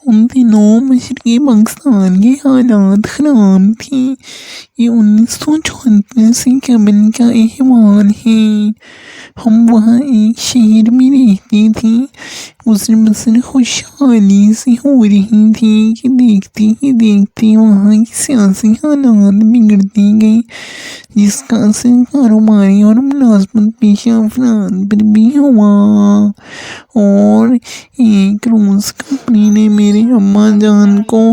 ان دنوں مشرقی پاکستان کے حالات خراب تھے۔ یہ 1974 سے قبل کا احوال ہے۔ ہم وہاں ایک شہر میں رہتے تھے۔ گزر بسر خوشحالی سے ہو رہی تھی کہ دیکھتے ہی دیکھتے وہاں کی سیاسی حالات بگڑتے گئے، جس کا اثر کاروباری اور ملازمت پیشہ افراد پر بھی ہوا۔ اور ایک روز کمپنی نے میرے ابا جان کو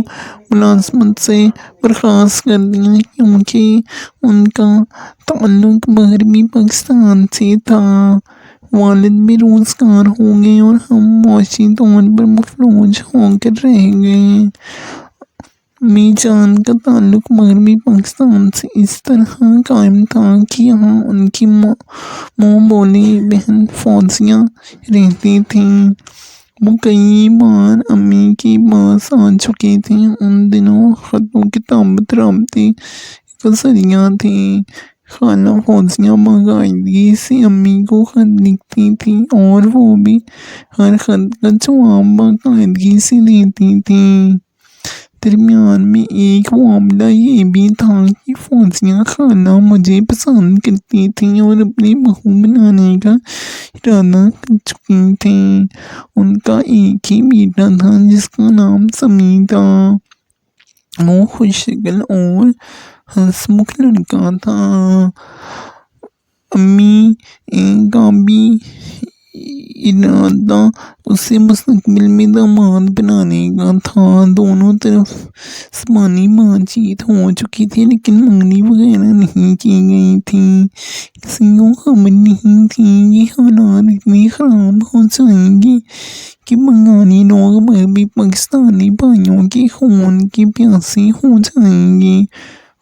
ملازمت سے برخاست کر دیا، کیونکہ ان کا تعلق مغربی پاکستان سے تھا۔ والد بے روزگار ہو گئے اور ہم معاشی طور پر مفلوج ہو کر رہ گئے۔ امی جان کا تعلق مغربی پاکستان سے اس طرح قائم تھا کہ یہاں ان کی ماں بولی بہن فوزیہ رہتی تھیں۔ وہ کئی بار امی کے پاس آ چکے تھے۔ ان دنوں خط و کتابت رابطے کا ذریعہ تھے۔ خالہ فوزیہ باقاعدگی سے امی کو خط لکھتی تھیں اور وہ بھی ہر خط کا جواب باقاعدگی سے دیتی تھیں۔ درمیان میں ایک معاملہ یہ بھی تھا کہ فوزیہ خالہ مجھے پسند کرتی تھیں اور اپنی بہو بنانے کا ارادہ کر چکی تھیں۔ ان کا ایک ہی بیٹا تھا جس کا نام سمیع تھا۔ وہ خوش شکل اور ہنسمکھ لڑکا تھا۔ امی کا بھی ارادہ اسے مستقبل میں داماد بنانے کا تھا۔ دونوں طرف زبانی بات چیت ہو چکی تھی، لیکن منگنی وغیرہ نہیں کی گئی تھی۔ کسی کو خبر نہیں تھی کہ حالات اتنے خراب ہو جائیں گے کہ بنگالی لوگ مغربی پاکستانی بھائیوں کے خون کے پیاسے ہو جائیں گے۔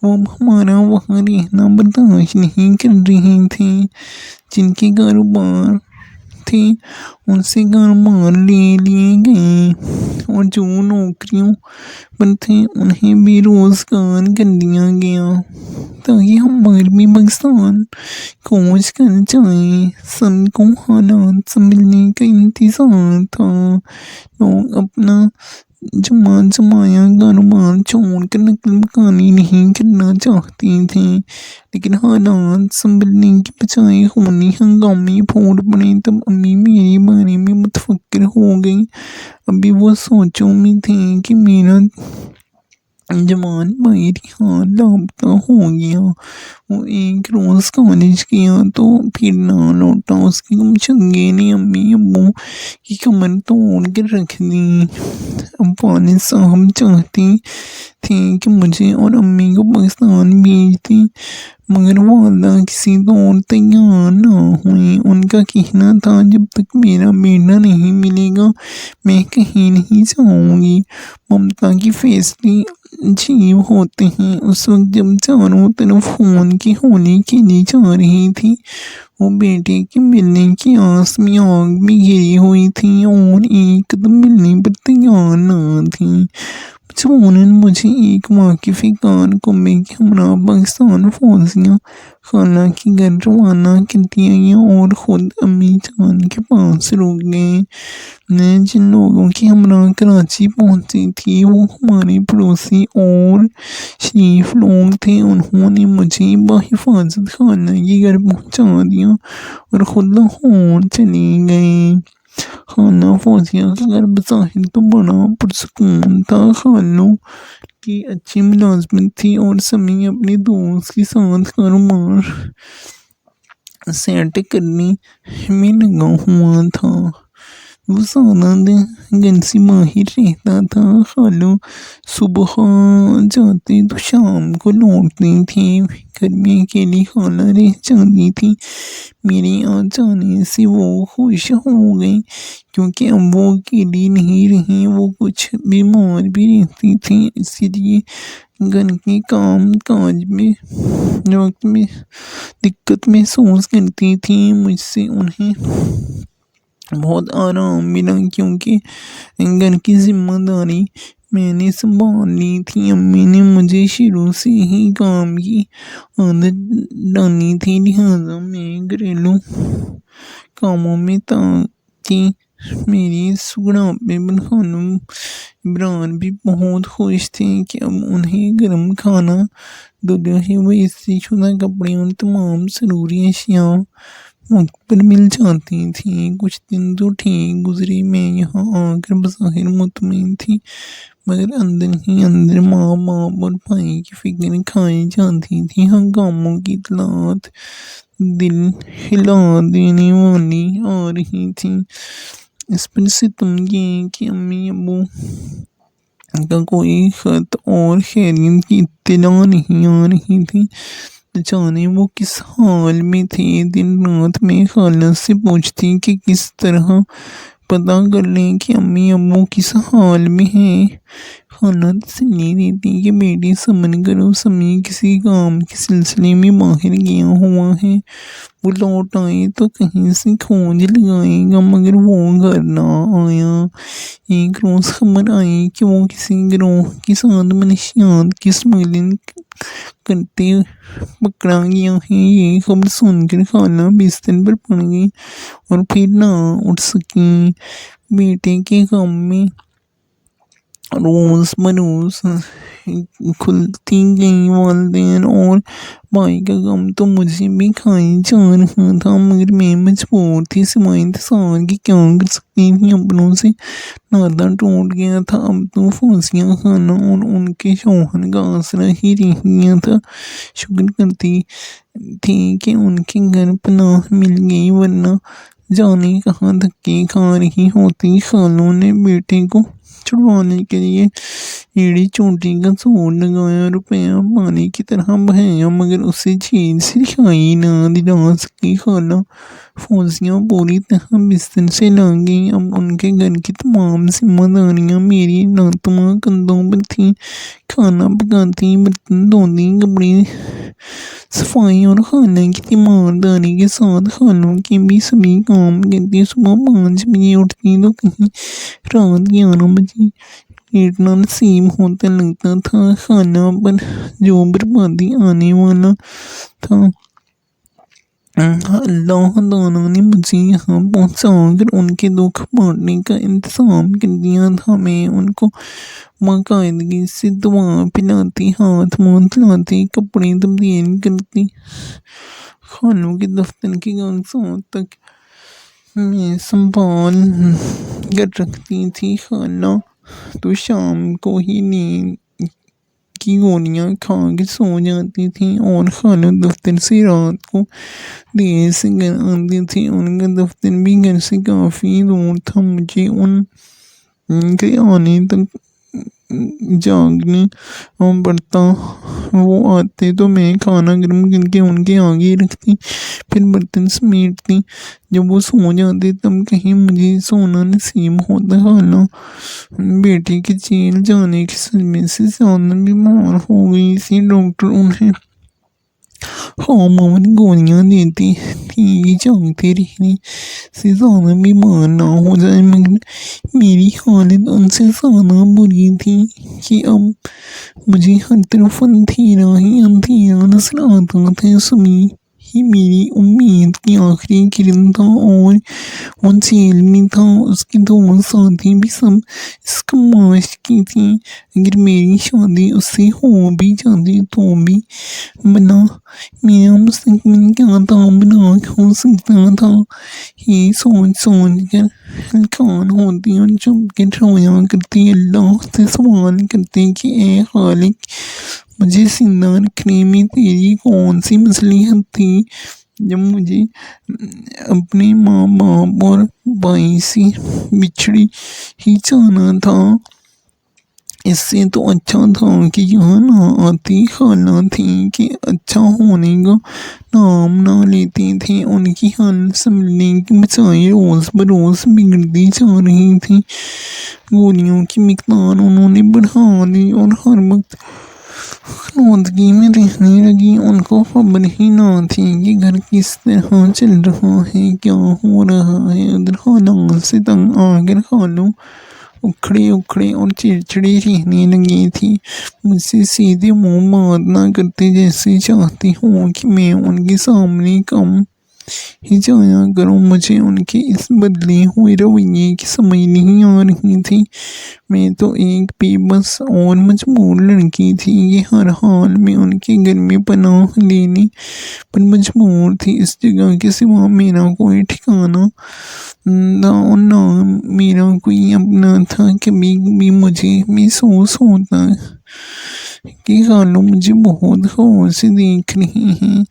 وہ اب ہمارا وہاں رہنا برداشت نہیں کر رہے تھے۔ جن کے کاروبار تھے ان سے کاروبار لے لیے گئے اور جو نوکریوں پر تھے انہیں بے روزگار کر دیا گیا تاکہ ہم مغربی پاکستان کوچ کر جائیں۔ سب کو حالات سنبھلنے کا انتظار تھا۔ لوگ اپنا جمع جمایا کاروبار چھوڑ کر نقل مکانی نہیں کرنا چاہتے تھے، لیکن حالات سنبھلنے کی بجائے خونی ہنگامے پھوٹ پڑے تب امی میرے بارے میں متفکر ہو گئیں۔ ابھی وہ سوچوں میں تھے کہ میرا جوان بھائی ریحان لاپتہ ہو گیا۔ وہ ایک روز کالج گیا تو پھر نہ لوٹا۔ اس کے گمشدگی نے امی ابو کی کمر توڑ کر رکھ دی۔ اب والد صاحب چاہتے تھے کہ مجھے اور امی کو پاکستان بھیج دیں، مگر والدہ کسی طور تیار نہ ہوئیں۔ ان کا کہنا تھا جب تک میرا بیٹا نہیں ملے گا میں کہیں نہیں جاؤں گی۔ ممتا کے فیصلے عجیب ہوتے ہیں۔ اس وقت جب چاروں طرف خون کی ہولی کھیلی جا رہی تھی وہ بیٹے کے ملنے کی آس میں آگ میں گھری ہوئی تھی اور ایک قدم ملنے پر تیار نہ تھی۔ مجبوراً مجھے ایک واقف کارکنبے کے ہمراہ پاکستان فوزیہ خالہ کے گھر روانہ کر دیا گیا اور خود امی جان کے پاس رک گئے۔ میں جن لوگوں کے ہمراہ کراچی پہنچی تھی وہ ہمارے پڑوسی اور شریف لوگ تھے۔ انہوں نے مجھے بحفاظت خالہ کے گھر پہنچا دیا اور خود لاہور چلے گئے۔ خالہ فوزیہ کا گھر بظاہر تو بڑا پرسکون تھا۔ خالوں کی اچھی ملازمت تھی اور سمیع اپنے دوست کے ساتھ کاروبار سیٹ کرنے میں لگا ہوا تھا۔ وہ سارا دن گھر سے باہر رہتا تھا۔ خالو صبح جاتے تو شام کو لوٹتے تھے۔ گھر میں اکیلی خالہ رہ جاتی تھی۔ میرے آ جانے سے وہ خوش ہو گئی کیونکہ اب وہ اکیلی نہیں رہیں۔ وہ کچھ بیمار بھی رہتی تھیں، اسی لیے گھر کے کام کاج میں وقت میں دقت محسوس کرتی تھیں۔ مجھ سے انہیں بہت آرام ملا کیونکہ گھر کی ذمہ داری میں نے سنبھال لی تھی۔ امی نے مجھے شروع سے ہی کام کی عادت ڈالی تھی، لہٰذا میں گھریلو کاموں میں تاکہ میری سگڑاپے پر خالوں عمران بھی بہت خوش تھے کہ اب انہیں گرم کھانا، دھلے ہوئے استری شدہ کپڑے اور تمام ضروری اشیاء وقت پر مل جاتی تھیں۔ کچھ دن تو ٹھیک گزرے، میں یہاں آ کر بظاہر مطمئن تھی، مگر اندر ہی اندر ماں باپ اور بھائی کی فکر کھائی جاتی تھی۔ ہنگاموں کی اطلاعات دل ہلا دینے والی آ رہی تھیں۔ اس پر ستم یہ کہ امی ابو کا کوئی خط اور خیریت کی اطلاع نہیں آ رہی تھی۔ نہ جانے وہ کس حال میں تھے۔ دن رات میں خالہ سے پوچھتی کہ کس طرح پتہ کر لیں کہ امی ابو کس حال میں ہیں۔ خالہ تسلی دیتی کہ بیٹی صبر کرو، سمیع کسی کام کے سلسلے میں باہر گیا ہوا ہے، وہ لوٹ آئے تو کہیں سے کھوج لگائے گا، مگر وہ گھر نہ آیا۔ ایک روز خبر آئی کہ وہ کسی گروہ کے ساتھ منشیات کی اسمگلنگ کرتے پکڑا گیا ہے۔ یہ خبر سن کر خالہ بستر پر پڑ گئی اور پھر نہ اٹھ سکیں۔ بیٹے کے غم میں روز بروز کھلتی گئی۔ والدین اور بھائی کا غم تو مجھے بھی کھائی جا رہا تھا، مگر میں مجبور تھی، سوائے انتظار کے کیا کر سکتی تھی۔ اپنوں سے ناطہ ٹوٹ گیا تھا، اب تو فوزیہ خالہ اور ان کے شوہر کا آسرا ہی رہ گیا تھا۔ شکر کرتی تھی کہ ان کے گھر پناہ مل گئی، ورنہ جانے کہاں دھکے کھا رہی ہوتی۔ خالوں نے بیٹے کو چھڑوانے کے لیے ایڑی چوٹی کا زور لگایا، روپیہ پانی کی طرح بہایا، مگر اسے جیل سے رہائی نہ دلا سکی۔ خالہ فوزیہ پوری طرح بستر سے لا گئی۔ اب ان کے گھر کی تمام ذمہ داریاں میری ناتواں کندھوں پر تھیں۔ کھانا پکاتی، برتن دھوتی، کپڑے صفائی اور خالہ کی تیمارداری کے ساتھ خالوں کے بھی سبھی کام کرتی۔ صبح 5 بجے اٹھتی تو کہیں رات 11 بجے لیٹنا نصیب ہوتا۔ لگتا تھا خالہ پر جو بربادی آنے والا تھا، اللہ تعالیٰ نے مجھے یہاں پہنچا کر ان کے دکھ بانٹنے کا انتظام کر دیا تھا۔ میں ان کو باقاعدگی سے دوا پلاتی، ہاتھ منہ دھلاتی، کپڑے تبدیل کرتی، خالوں کے دفتر کے کاغذات تک میں سنبھال کر رکھتی تھی۔ خالہ تو شام کو ہی نیند کی گولیاں کھا کے سو جاتی تھیں، اور خالہ دفتر سے رات کو دیر سے گھر آتی تھی۔ ان کا دفتر بھی گھر سے کافی دور تھا، مجھے ان کے آنے تک جاگنا پڑتا۔ وہ آتے تو میں کھانا گرم کر کے ان کے آگے رکھتی، پھر برتن سمیٹتی۔ جب وہ سو جاتے تب کہیں مجھے سونا نصیب ہوتا۔ خالہ بیٹے کے جیل جانے کے صدمے سے زیادہ بیمار ہو گئی تھی۔ ڈاکٹر انہیں خاموش گولیاں دیتے تھے کہ جاگتے رہنے سے زیادہ بیمار نہ ہو جائیں، مگر میری حالت ان سے زیادہ بری تھی کہ اب مجھے ہر طرف اندھیرا ہی اندھیرا نظر آتا تھا۔ سمیع ہی میری امید کی آخری کرن تھا، اور وہ جیل میں تھا۔ اس کے دوست ساتھی بھی سب اس کماش کی تھیں۔ اگر میری شادی اس سے ہو بھی جاتی تو بھی بھلا میرا مستقبل کیا تابناک ہو سکتا تھا، یہ سوچ سوچ کر ہلکان ہوتی اور چپ کر رویا کرتی، اللہ سے سوال کرتی کہ اے خالق، مجھے زندہ رکھنے میں تیری کون سی مصلحت تھی، جب مجھے اپنے ماں باپ اور بھائی سے بچھڑ ہی جانا تھا۔ اس سے تو اچھا تھا کہ یہاں نہ آتی۔ خالہ تھیں کہ اچھا ہونے کا نام نہ لیتی تھیں۔ ان کی حالت سنبھلنے کی بجائے روز بروز بگڑتی جا رہی تھی۔ گولیوں کی مقدار انہوں نے بڑھا دی اور ہر وقت آلودگی میں رہنے لگی۔ ان کو خبر ہی نہ تھی کہ گھر کس طرح چل رہا ہے، کیا ہو رہا ہے۔ ادھر حالات سے تنگ آ کر خالو اکھڑے اکھڑے اور چڑچڑی رہنے لگی تھی۔ مجھ سے سیدھے منہ بات نہ کرتے، جیسے چاہتی ہوں کہ میں ان کے سامنے کم ہی جایا کروں۔ مجھے ان کے اس بدلے ہوئے رویے کی سمجھ نہیں آ رہی تھی۔ میں تو ایک بے بس اور مجبور لڑکی تھی۔ یہ ہر حال میں ان کے گھر میں پناہ لینے پر مجبور تھی۔ اس جگہ کے سوا میرا کوئی ٹھکانہ تھا اور نہ میرا کوئی اپنا تھا۔ کبھی کبھی مجھے محسوس ہوتا کہ خالو مجھے بہت غور سے دیکھ رہی ہیں،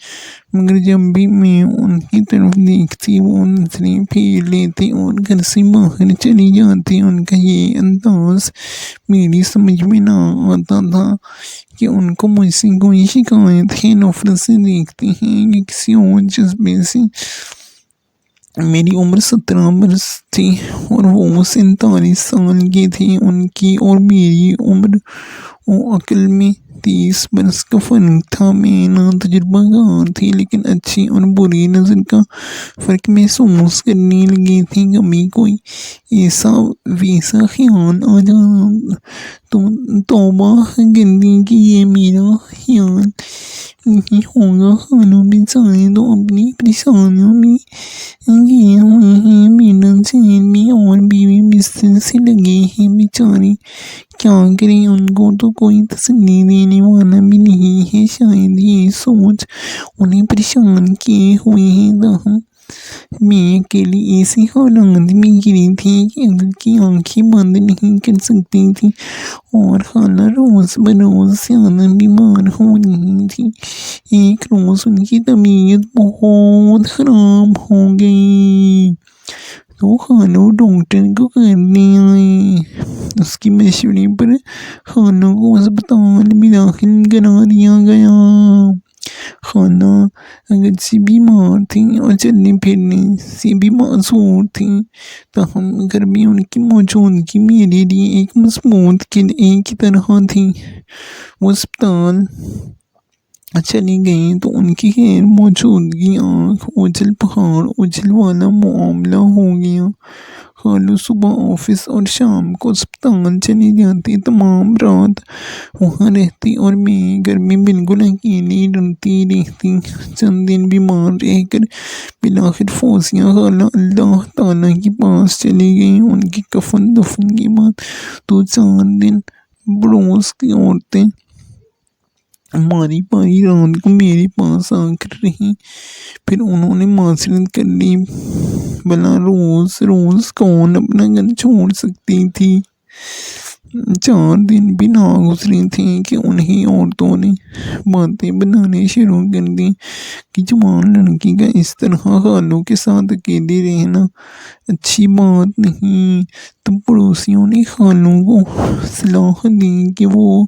مگر جب بھی میں ان کی طرف دیکھتی وہ نظریں پھیر لیتے اور گھر سے باہر چلی جاتی۔ ان کا یہ انداز میری سمجھ میں نہ آتا تھا کہ ان کو مجھ سے کوئی شکایت ہے، نفرت سے دیکھتی ہیں یا کسی اور جذبے سے۔ میری عمر 17 برس تھی اور وہ 47 سال کے تھے۔ ان کی اور میری عمر و عقل میں 30 برس کا فرق تھا۔ میں ناتجربہ کار تھی لیکن اچھی اور بری نظر کا فرق محسوس کرنے لگی تھی۔ کبھی کوئی ایسا ویسا خیال آ جاتا تو توبہ کرتی کہ یہ میرا خیال نہیں ہوگا، خالو بیچارے تو اپنی پریشانیوں میں گئے ہوئے ہیں، بیٹا جیل میں اور بیوی بستر سے لگے ہیں، بیچارے کیا کریں، ان کو تو کوئی تسلی دینے والا بھی نہیں ہے۔ شاید یہ سوچ انہیں پریشان کیے ہوئے ہے۔ تاہم میں اکیلی ایسی حالات میں گری تھی کہ عقل کی آنکھیں بند نہیں کر سکتی تھی، اور خالہ روز بروز زیادہ بیمار ہو رہی تھی۔ ایک روز ان کی طبیعت بہت خراب ہو گئی تو خالو ڈاکٹر کو کرنے آئے۔ اس کے مشورے پر خالہ کو اسپتال میں داخل کرا دیا گیا۔ خالہ اگرچہ بیمار تھیں اور چلنے پھرنے سے بھی معذور تھیں، تاہم گھر میں ان کی موجودگی میرے لیے ایک مضبوط قلعے کی طرح تھی۔ وہ اسپتال چلی گئیں تو ان کی غیر موجودگی آنکھ اوجھل پہاڑ اوجھل والا معاملہ ہو گیا۔ خالو صبح آفس اور شام کو اسپتال چلے جاتے، تمام رات وہاں رہتے اور میں گھر میں بالکل اکیلی ڈرتی رہتی۔ چند دن بیمار رہ کر بالآخر فوزیہ خالہ اللہ تعالیٰ کے پاس چلی گئیں۔ ان کے کفن دفن کے بعد 2-4 دن پڑوس کی عورتیں باری باری رات کو میرے پاس آ کر رہیں، پھر انہوں نے معذرت کر لی، بھلا روز روز کون اپنا گھر چھوڑ سکتی تھی۔ 4 دن بھی نہ گزرے تھے کہ انہیں عورتوں نے باتیں بنانے شروع کر دی کہ جوان لڑکی کا اس طرح خالوں کے ساتھ اکیلے رہنا اچھی بات نہیں۔ تب پڑوسیوں نے خالوں کو صلاح دی کہ وہ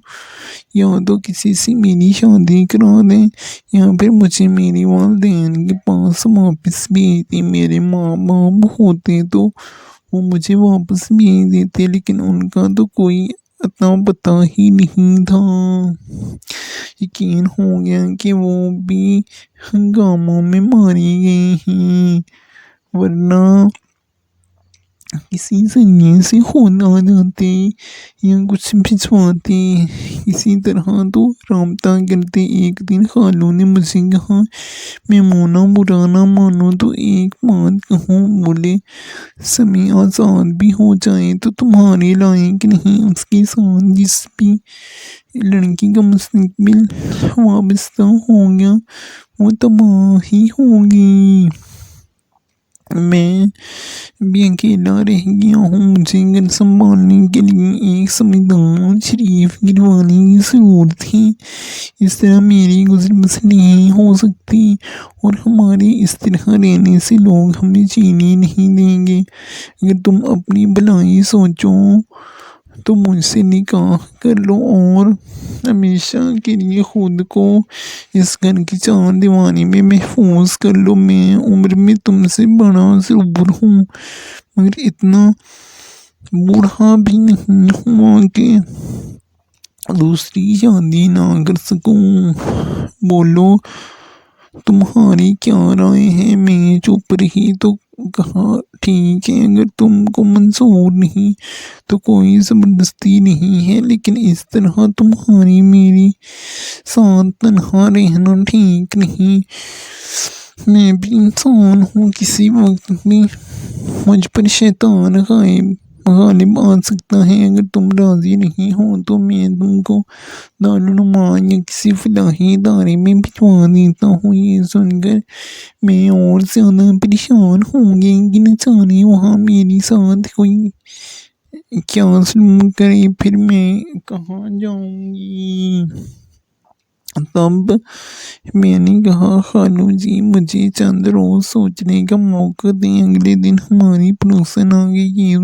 یا تو کسی سے میری شادی کرا دیں یا پھر مجھے میرے والدین کے پاس واپس بھیج دیں۔ میرے ماں باپ ہوتے تو وہ مجھے واپس بھیج دیتے، لیکن ان کا تو کوئی اتا پتہ ہی نہیں تھا۔ یقین ہو گیا کہ وہ بھی ہنگاموں میں مارے گئے ہیں، ورنہ کسی ذریعے سے خود آ جاتے یا کچھ بھجواتے، کسی طرح تو رابطہ کرتے۔ ایک دن خالو نے مجھے کہا، میمونہ برا نہ مانو تو ایک بات کہوں، بولے سمیع آزاد بھی ہو جائے تو تمہارے لائق نہیں۔ اس کے ساتھ جس بھی لڑکی کا مستقبل وابستہ ہو گیا وہ تباہ ہی ہوگی۔ میں بھی اکیلا رہ گیا ہوں، مجھے گھر سنبھالنے کے لیے ایک سمجھدار شریف گھروالی کی ضرورت ہے۔ اس طرح میری گزر بسر نہیں ہو سکتی اور ہمارے اس طرح رہنے سے لوگ ہمیں جینے نہیں دیں گے۔ اگر تم اپنی بھلائی سوچو تو مجھ سے نکاح کر لو اور ہمیشہ کے لیے خود کو اس گھر کی چار دیواری میں محفوظ کر لو۔ میں عمر میں تم سے بڑا ضرور ہوں، مگر اتنا بوڑھا بھی نہیں ہوا کہ دوسری شادی نہ کر سکوں۔ بولو تمہاری کیا رائے ہے؟ میں چپ رہی تو کہا، ٹھیک ہے، اگر تم کو منظور نہیں تو کوئی زبردستی نہیں ہے، لیکن اس طرح تمہاری میرے ساتھ تنہا رہنا ٹھیک نہیں۔ میں بھی انسان ہوں، کسی وقت بھی مجھ پر شیطان غالب آ سکتا ہے۔ اگر تم راضی نہیں ہو تو میں تم کو دارالعلوم یا کسی فلاحی ادارے میں بھجوا دیتا ہوں۔ یہ سن کر میں اور زیادہ پریشان ہو گئی کہ نہ جانے وہاں میرے ساتھ کوئی کیا سلوک کرے، پھر میں کہاں جاؤں گی۔ تب میں نے کہا خالو جی مجھے چند روز سوچنے کا موقع دیں۔ اگلے دن ہماری پڑوسن آ گئی، یہ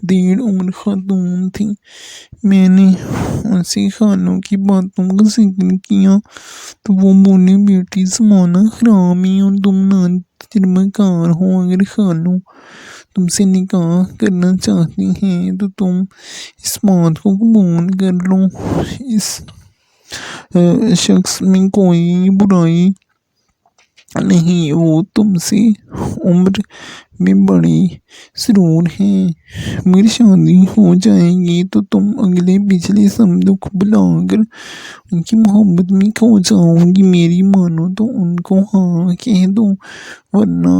دیڑھ عمر خاتون تھی۔ میں نے ان سے خالو کی باتوں کا ذکر کیا تو وہ بولے بیٹی زمانہ خراب ہے اور تم نا تجربہ کار ہو، اگر خالو تم سے نکاح کرنا چاہتی ہیں تو تم اس بات کو قبول کر لو، اس شخص میں کوئی برائی نہیں، وہ تم سے عمر میں بڑے ضرور ہیں، مگر شادی ہو جائے گی تو تم اگلے پچھلے سب دکھ بھلا کر ان کی محبت میں کھو جاؤ گی۔ میری مانو تو ان کو ہاں کہہ دو، ورنہ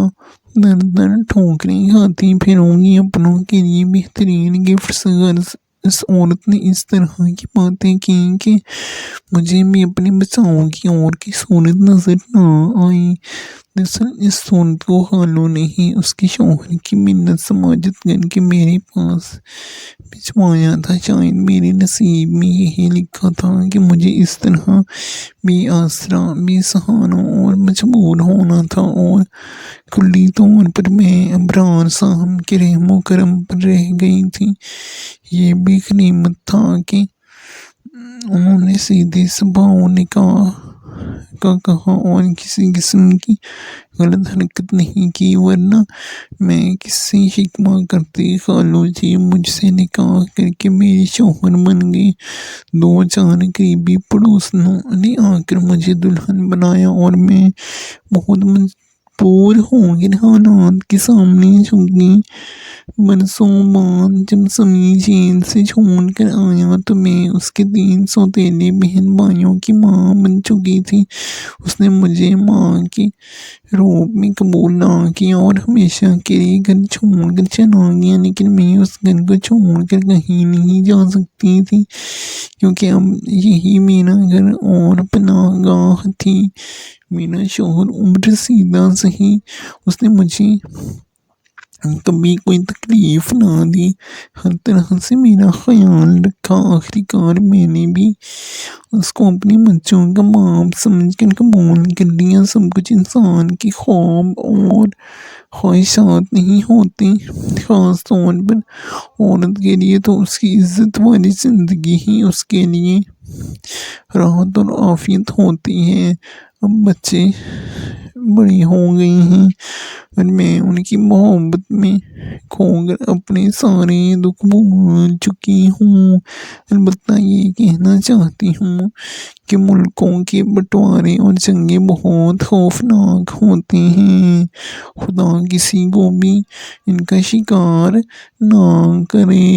در در ٹھوکریں کھاتی پھروں گی۔ اپنوں کے لیے بہترین گفٹس غرض اس عورت نے اس طرح کی باتیں کی کہ مجھے بھی اپنے بچاؤ کی اور کی صورت نظر نہ آئی۔ دراصل اس صورت کو خالو نے ہی اس کے شوہر کی منت سماجت کر کے میرے پاس بھجوایا تھا۔ شاید میرے نصیب میں یہی لکھا تھا کہ مجھے اس طرح بے آسرا، بے سہارا اور مجبور ہونا تھا، اور کلی طور پر میں ابرار صاحب کے رحم و کرم پر رہ گئی تھی۔ یہ بھی غنیمت تھا کہ انہوں نے سیدھے سباؤ نکاح کا کہا اور کسی قسم کی غلط حرکت نہیں کی، ورنہ میں کس سے شکوہ کرتی۔ خالو جی مجھ سے نکاح کر کے میرے شوہر بن گئے۔ دو چار قریبی پڑوسنوں نے آ کر مجھے دلہن بنایا اور میں بہت مجبور ہو کر حالات کے سامنے جھک گئی۔ برسوں بعد جب سمیع جیل سے چھوٹ کر آیا تو میں اس کے 3 سوتیلے بہن بھائیوں کی ماں بن چکی تھی۔ اس نے مجھے ماں کے روپ میں قبول نہ کیا اور ہمیشہ کے لیے گھر چھوڑ کر چلا گیا، لیکن میں اس گھر کو چھوڑ کر کہیں نہیں جا سکتی تھی، کیونکہ اب یہی میرا گھر اور پناہ گاہ تھی۔ میرا شوہر عمر رسیدہ سہی، اس نے مجھے کبھی کوئی تکلیف نہ دی، ہر طرح سے میرا خیال رکھا۔ آخرکار میں نے بھی اس کو اپنے بچوں کا باپ سمجھ کر قبول کر لیا۔ سب کچھ انسان کے خواب اور خواہشات نہیں ہوتے، خاص طور پر عورت کے لیے تو اس کی عزت والی زندگی ہی اس کے لیے راحت اور عافیت ہوتی ہے۔ اب بچے بڑے ہو گئے ہیں اور میں ان کی محبت میں کھو کر اپنے سارے دکھ بھول چکی ہوں۔ البتہ یہ کہنا چاہتی ہوں کہ ملکوں کے بٹوارے اور جنگیں بہت خوفناک ہوتے ہیں، خدا کسی کو بھی ان کا شکار نہ کرے۔